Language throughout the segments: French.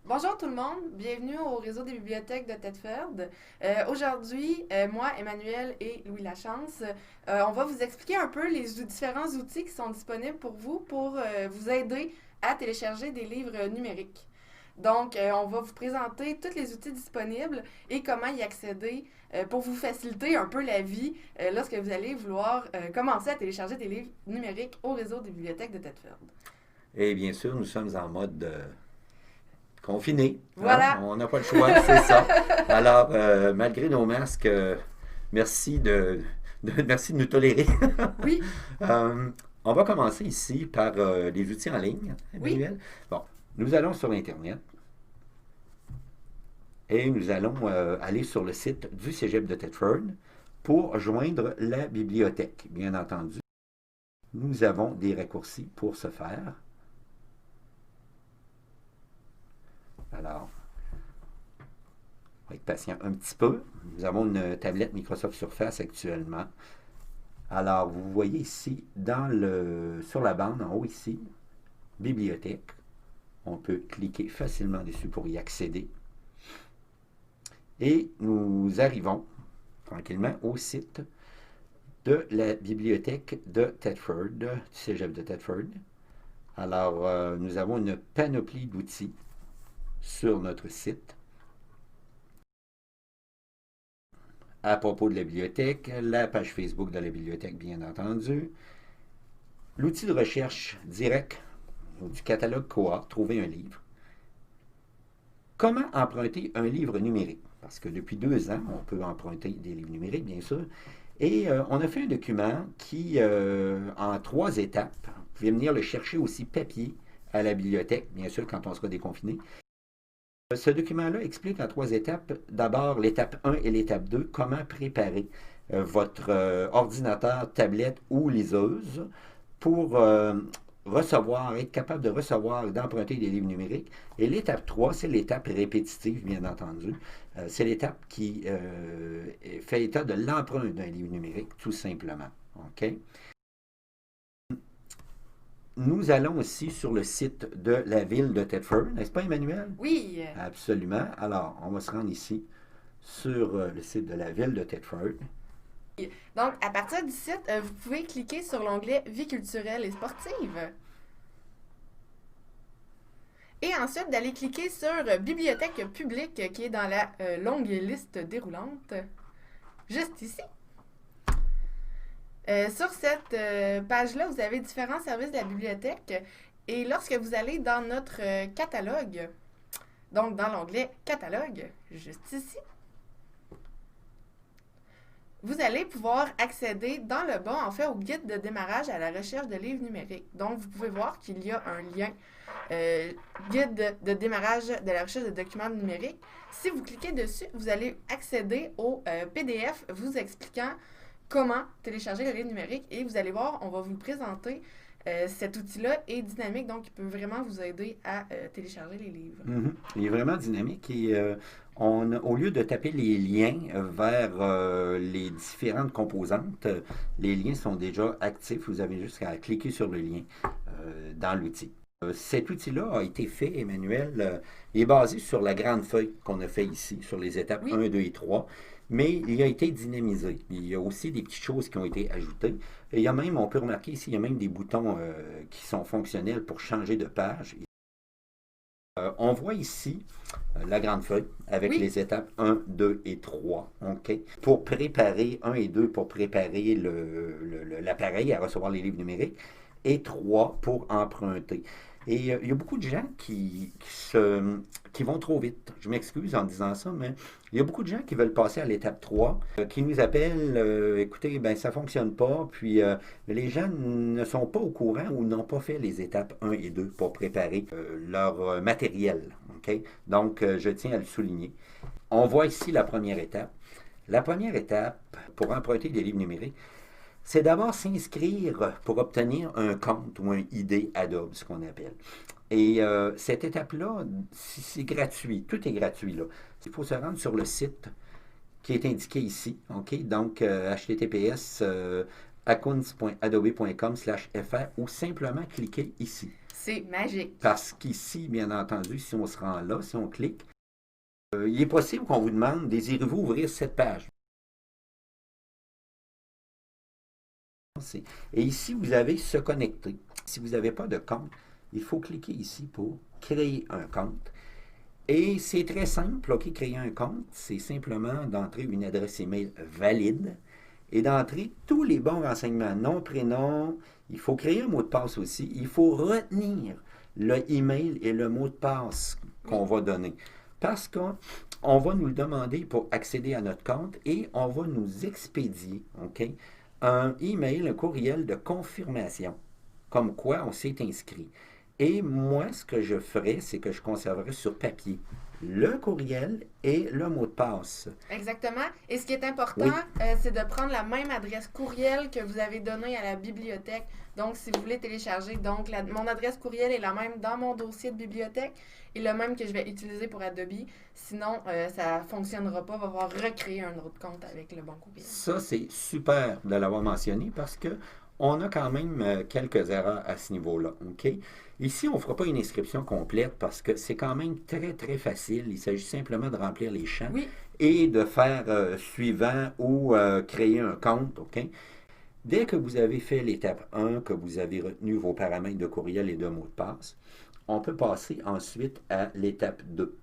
Bonjour tout le monde, bienvenue au réseau des bibliothèques de Thetford. Aujourd'hui, moi, Emmanuel et Louis Lachance, on va vous expliquer un peu les différents outils qui sont disponibles pour vous pour vous aider à télécharger des livres numériques. Donc, on va vous présenter tous les outils disponibles et comment y accéder pour vous faciliter un peu la vie lorsque vous allez vouloir commencer à télécharger des livres numériques au réseau des bibliothèques de Thetford. Et bien sûr, nous sommes en mode confiné. Hein? Voilà! On n'a pas le choix, c'est ça. Alors, malgré nos masques, merci merci de nous tolérer. Oui, Euh, on va commencer ici par les outils en ligne, oui, Emmanuel. Bon, nous allons sur Internet et nous allons aller sur le site du Cégep de Thetford pour joindre la bibliothèque. Bien entendu, nous avons des raccourcis pour ce faire. Alors, on va être patient un petit peu. Nous avons une tablette Microsoft Surface actuellement. Alors, vous voyez ici, sur la bande en haut ici, bibliothèque. On peut cliquer facilement dessus pour y accéder. Et nous arrivons tranquillement au site de la bibliothèque de Thetford, du Cégep de Thetford. Alors, nous avons une panoplie d'outils sur notre site. À propos de la bibliothèque, la page Facebook de la bibliothèque, bien entendu, l'outil de recherche direct du catalogue Coa, trouver un livre. Comment emprunter un livre numérique? Parce que depuis 2 ans, on peut emprunter des livres numériques, bien sûr. Et on a fait un document qui, en 3 étapes, vous pouvez venir le chercher aussi papier à la bibliothèque, bien sûr, quand on sera déconfiné. Ce document-là explique en 3 étapes. D'abord, l'étape 1 et l'étape 2, comment préparer votre ordinateur, tablette ou liseuse pour être capable de recevoir et d'emprunter des livres numériques. Et l'étape 3, c'est l'étape répétitive, bien entendu. C'est l'étape qui fait état de l'emprunt d'un livre numérique, tout simplement. OK? Nous allons aussi sur le site de la ville de Thetford, n'est-ce pas, Emmanuel? oui. Absolument. Alors, on va se rendre ici sur le site de la ville de Thetford. Donc, à partir du site, vous pouvez cliquer sur l'onglet Vie culturelle et sportive. Et ensuite, d'aller cliquer sur Bibliothèque publique qui est dans la longue liste déroulante, juste ici. Sur cette page-là, vous avez différents services de la bibliothèque. Et lorsque vous allez dans notre catalogue, donc dans l'onglet Catalogue, juste ici, vous allez pouvoir accéder dans le bas, en fait, au guide de démarrage à la recherche de livres numériques. Donc, vous pouvez voir qu'il y a un lien euh, guide de démarrage de la recherche de documents numériques. Si vous cliquez dessus, vous allez accéder au PDF vous expliquant comment télécharger le livre numérique et vous allez voir, on va vous le présenter. Cet outil-là est dynamique, donc il peut vraiment vous aider à télécharger les livres. Il est vraiment dynamique et au lieu de taper les liens vers les différentes composantes, les liens sont déjà actifs. Vous avez juste à cliquer sur le lien dans l'outil. Cet outil-là a été fait, Emmanuel, il est basé sur la grande feuille qu'on a fait ici, sur les étapes Oui, 1, 2 et 3, mais il a été dynamisé. Il y a aussi des petites choses qui ont été ajoutées. Et il y a même, on peut remarquer ici, il y a même des boutons qui sont fonctionnels pour changer de page. On voit ici la grande feuille avec oui, les étapes 1, 2 et 3. OK? Pour préparer 1 et 2, pour préparer l'appareil à recevoir les livres numériques, et 3 pour emprunter. Et il y a beaucoup de gens qui vont trop vite. Je m'excuse en disant ça, mais il y a beaucoup de gens qui veulent passer à l'étape 3, qui nous appellent, écoutez, ben ça fonctionne pas, puis les gens ne sont pas au courant ou n'ont pas fait les étapes 1 et 2 pour préparer leur matériel. OK? Donc, je tiens à le souligner. On voit ici la première étape. La première étape pour emprunter des livres numériques, c'est d'abord s'inscrire pour obtenir un compte ou un ID Adobe, ce qu'on appelle. Et cette étape-là, c'est gratuit. Tout est gratuit, là. Il faut se rendre sur le site qui est indiqué ici. OK? Donc, https accounts.adobe.com/fr ou simplement cliquer ici. C'est magique. Parce qu'ici, bien entendu, si on se rend là, si on clique, il est possible qu'on vous demande, désirez-vous ouvrir cette page? Et ici, vous avez se connecter. Si vous n'avez pas de compte, il faut cliquer ici pour créer un compte. Et c'est très simple, OK, créer un compte, c'est simplement d'entrer une adresse email valide et d'entrer tous les bons renseignements, nom, prénom. Il faut créer un mot de passe aussi. Il faut retenir le email et le mot de passe qu'on va donner. Parce qu'on va nous le demander pour accéder à notre compte et on va nous expédier, OK, un email, un courriel de confirmation, comme quoi on s'est inscrit. Et moi, ce que je ferais, c'est que je conserverais sur papier le courriel et le mot de passe. Exactement. Et ce qui est important, Oui, c'est de prendre la même adresse courriel que vous avez donnée à la bibliothèque. Donc, si vous voulez télécharger, donc mon adresse courriel est la même dans mon dossier de bibliothèque et le même que je vais utiliser pour Adobe. Sinon, ça ne fonctionnera pas. On va devoir recréer un autre compte avec le bon courriel. ça, c'est super de l'avoir mentionné parce que on a quand même quelques erreurs à ce niveau-là. OK? Ici, on ne fera pas une inscription complète parce que c'est quand même très, très facile. Il s'agit simplement de remplir les champs Oui, et de faire suivant ou créer un compte. OK? Dès que vous avez fait l'étape 1, que vous avez retenu vos paramètres de courriel et de mot de passe, on peut passer ensuite à l'étape 2.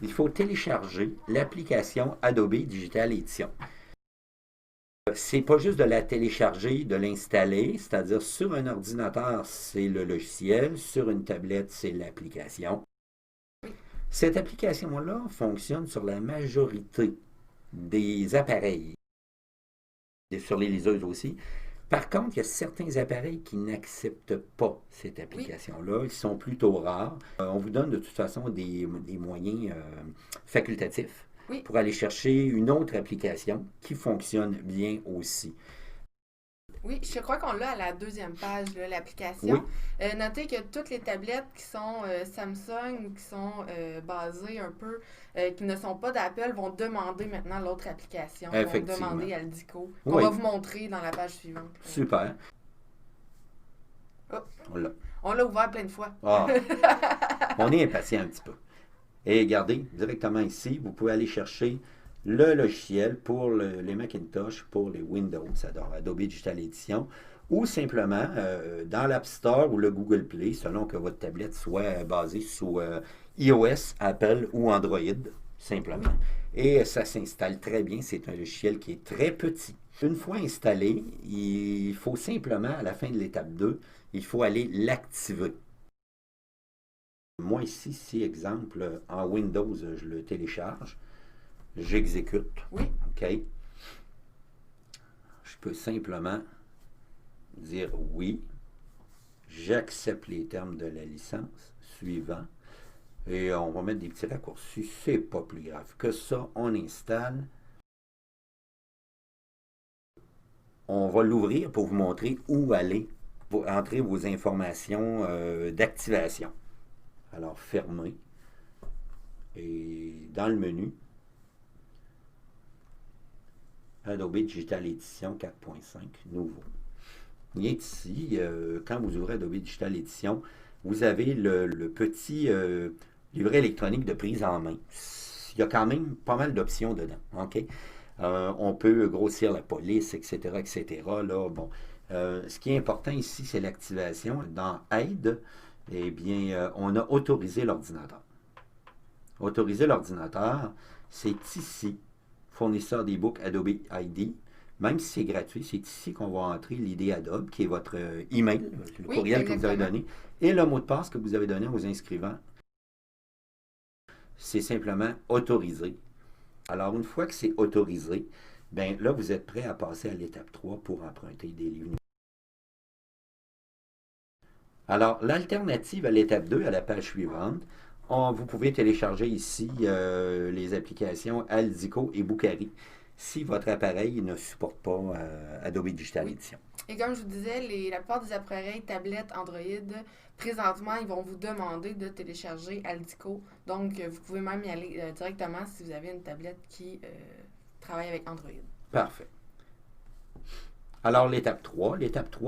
Il faut télécharger l'application Adobe Digital Edition. C'est pas juste de la télécharger, de l'installer, c'est-à-dire sur un ordinateur, c'est le logiciel, sur une tablette, c'est l'application. Cette application-là fonctionne sur la majorité des appareils, et sur les liseuses aussi. Par contre, il y a certains appareils qui n'acceptent pas cette oui, application-là. Ils sont plutôt rares. On vous donne de toute façon des moyens facultatifs oui. pour aller chercher une autre application qui fonctionne bien aussi. Oui, je crois qu'on l'a à la deuxième page, Oui, l'application. Notez que toutes les tablettes qui sont Samsung ou qui sont basées un peu, qui ne sont pas d'Apple, vont demander maintenant l'autre application, vont effectivement. demander Aldico, qu'on va Oui, vous montrer dans la page suivante. super. Oh, On l'a. on l'a ouvert plein de fois. Ah, on est impatient un petit peu. Et regardez, directement ici, vous pouvez aller chercher le logiciel pour les Macintosh, pour les Windows, alors Adobe Digital Edition, ou simplement dans l'App Store ou le Google Play, selon que votre tablette soit basée sous iOS, Apple ou Android, Oui, simplement. Et ça s'installe très bien, c'est un logiciel qui est très petit. Une fois installé, il faut simplement, à la fin de l'étape 2, il faut aller l'activer. Moi ici, si exemple, en Windows, je le télécharge, j'exécute, oui, OK? Je peux simplement dire oui, j'accepte les termes de la licence, suivant, et on va mettre des petits raccourcis, c'est pas plus grave que ça, on installe, on va l'ouvrir pour vous montrer où aller, pour entrer vos informations d'activation. Alors, fermez, et dans le menu, Adobe Digital Edition 4.5, nouveau. Il est ici, quand vous ouvrez Adobe Digital Edition, vous avez le petit livret électronique de prise en main. Il y a quand même pas mal d'options dedans. OK? On peut grossir la police, etc., etc. Là, bon. Ce qui est important ici, c'est l'activation. Dans Aide, eh bien, on a autorisé l'ordinateur. Autoriser l'ordinateur, c'est ici, fournisseur d'e-book Adobe ID. Même si c'est gratuit, c'est ici qu'on va entrer l'idée Adobe, qui est votre email, le oui, courriel que vous avez exactement. donné, et le mot de passe que vous avez donné aux inscrivants. C'est simplement autorisé. Alors, une fois que c'est autorisé, ben là, vous êtes prêt à passer à l'étape 3 pour emprunter des livres. Alors, l'alternative à l'étape 2, à la page suivante, vous pouvez télécharger ici les applications Aldico et Boukari si votre appareil ne supporte pas Adobe Digital Oui. Edition. Et comme je vous disais, la plupart des appareils, tablettes, Android, présentement, ils vont vous demander de télécharger Aldico. Donc, vous pouvez même y aller directement si vous avez une tablette qui travaille avec Android. Parfait. Alors, l'étape 3,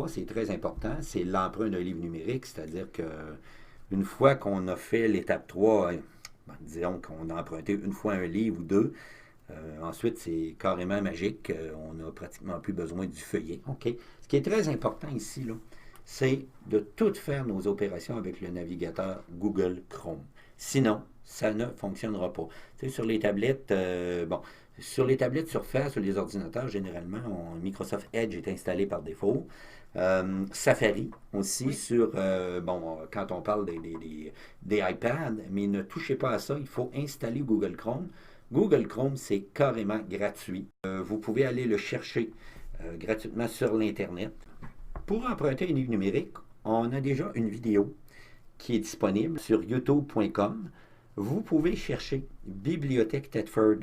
c'est très important, c'est l'emprunt d'un livre numérique, c'est-à-dire que une fois qu'on a fait l'étape 3, disons qu'on a emprunté une fois un livre ou deux, ensuite, c'est carrément magique, on n'a pratiquement plus besoin du feuillet. OK? Ce qui est très important ici, là, c'est de tout faire nos opérations avec le navigateur Google Chrome. Sinon, ça ne fonctionnera pas. Tu sais, sur les tablettes, sur les tablettes Surface, sur les ordinateurs, généralement, Microsoft Edge est installé par défaut. Safari aussi Oui. sur, quand on parle des iPads, mais ne touchez pas à ça, il faut installer Google Chrome. Google Chrome, c'est carrément gratuit. Vous pouvez aller le chercher gratuitement sur l'Internet. Pour emprunter un livre numérique, on a déjà une vidéo qui est disponible sur youtube.com. Vous pouvez chercher Bibliothèque Thetford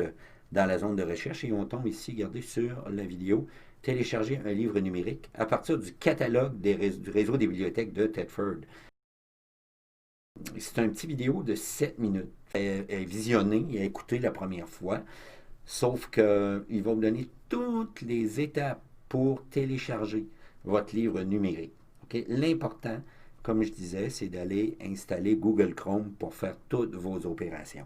dans la zone de recherche et on tombe ici, regardez sur la vidéo, télécharger un livre numérique à partir du catalogue du réseau des bibliothèques de Thetford. C'est un petit vidéo de 7 minutes. Elle est visionnée et écoutée la première fois, sauf qu'il va vous donner toutes les étapes pour télécharger votre livre numérique. Okay? L'important, comme je disais, c'est d'aller installer Google Chrome pour faire toutes vos opérations.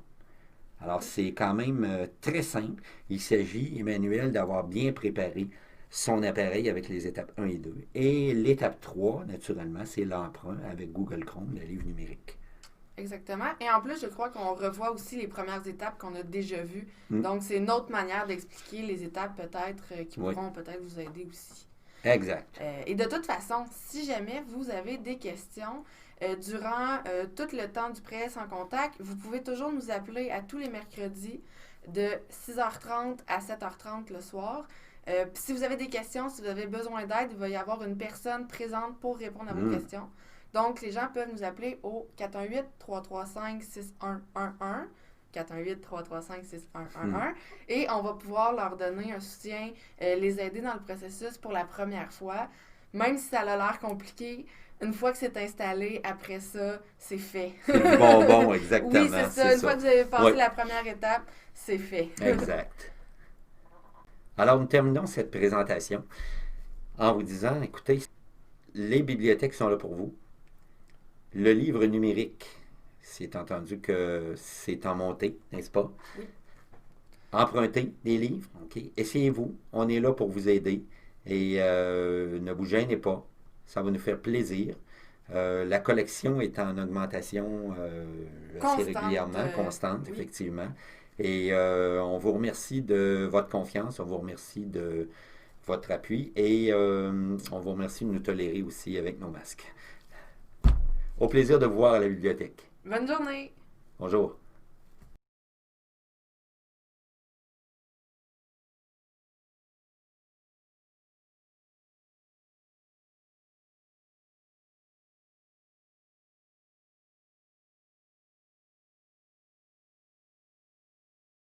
Alors, c'est quand même très simple. Il s'agit, Emmanuel, d'avoir bien préparé son appareil avec les étapes 1 et 2. Et l'étape 3, naturellement, c'est l'emprunt avec Google Chrome, le livre numérique. Exactement. Et en plus, je crois qu'on revoit aussi les premières étapes qu'on a déjà vues. Mm. Donc, c'est une autre manière d'expliquer les étapes peut-être qui Oui. pourront peut-être vous aider aussi. Exact. Et de toute façon, si jamais vous avez des questions durant tout le temps du prêt sans contact, vous pouvez toujours nous appeler à tous les mercredis de 6h30 à 7h30 le soir. Si vous avez des questions, si vous avez besoin d'aide, il va y avoir une personne présente pour répondre à vos questions. Donc, les gens peuvent nous appeler au 418-335-6111. 418-335-6111 et on va pouvoir leur donner un soutien, les aider dans le processus pour la première fois. Même si ça a l'air compliqué, une fois que c'est installé, après ça, c'est fait. C'est du bonbon, exactement. Oui, c'est ça. Une fois que vous avez passé la première étape, c'est fait. Exact. Alors, nous terminons cette présentation en vous disant, écoutez, les bibliothèques sont là pour vous. Le livre numérique, c'est entendu que c'est en montée, n'est-ce pas? Oui. Empruntez des livres, OK? Essayez-vous, on est là pour vous aider et ne vous gênez pas, ça va nous faire plaisir. La collection est en augmentation assez régulièrement, constante, oui. Effectivement. Et on vous remercie de votre confiance, on vous remercie de votre appui et on vous remercie de nous tolérer aussi avec nos masques. Au plaisir de vous voir à la bibliothèque. Bonne journée! Bonjour.